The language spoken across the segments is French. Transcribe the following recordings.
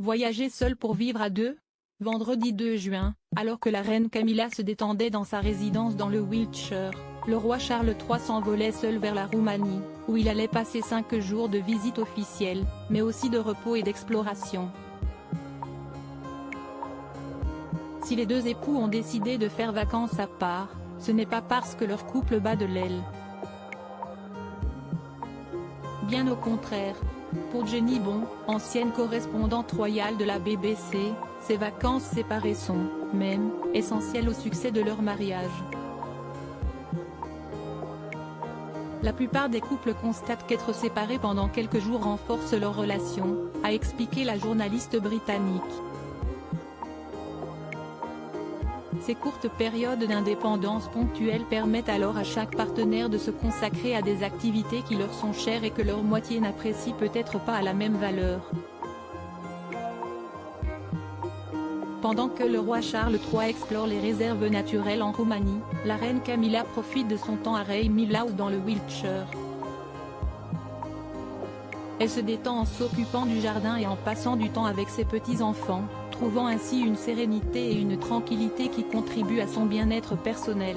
Voyager seul pour vivre à deux? Vendredi 2 juin, alors que la reine Camilla se détendait dans sa résidence dans le Wiltshire, le roi Charles III s'envolait seul vers la Roumanie, où il allait passer 5 jours de visite officielle, mais aussi de repos et d'exploration. Si les deux époux ont décidé de faire vacances à part, ce n'est pas parce que leur couple bat de l'aile. Bien au contraire. Pour Jenny Bon, ancienne correspondante royale de la BBC, ces vacances séparées sont, même, essentielles au succès de leur mariage. La plupart des couples constatent qu'être séparés pendant quelques jours renforce leur relation, a expliqué la journaliste britannique. Ces courtes périodes d'indépendance ponctuelle permettent alors à chaque partenaire de se consacrer à des activités qui leur sont chères et que leur moitié n'apprécie peut-être pas à la même valeur. Pendant que le roi Charles III explore les réserves naturelles en Roumanie, la reine Camilla profite de son temps à Reimillau dans le Wiltshire. Elle se détend en s'occupant du jardin et en passant du temps avec ses petits-enfants, trouvant ainsi une sérénité et une tranquillité qui contribuent à son bien-être personnel.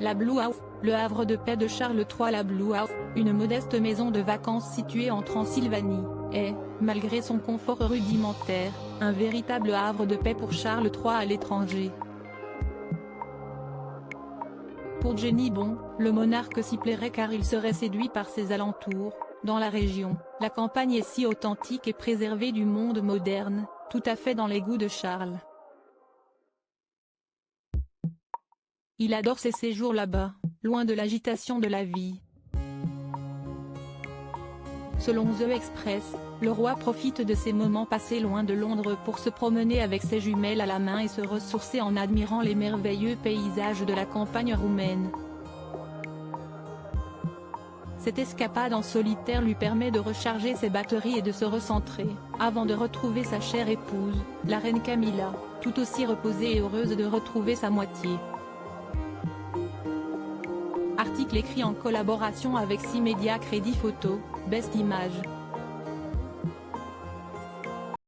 La Blue House, le havre de paix de Charles III. La Blue House, une modeste maison de vacances située en Transylvanie, est, malgré son confort rudimentaire, un véritable havre de paix pour Charles III à l'étranger. Pour Jenny Bon, le monarque s'y plairait car il serait séduit par ses alentours. Dans la région, la campagne est si authentique et préservée du monde moderne, tout à fait dans les goûts de Charles. Il adore ses séjours là-bas, loin de l'agitation de la vie. Selon The Express, le roi profite de ces moments passés loin de Londres pour se promener avec ses jumelles à la main et se ressourcer en admirant les merveilleux paysages de la campagne roumaine. Cette escapade en solitaire lui permet de recharger ses batteries et de se recentrer, avant de retrouver sa chère épouse, la reine Camilla, tout aussi reposée et heureuse de retrouver sa moitié. Article écrit en collaboration avec 6 médias Crédit Photo, Best Images.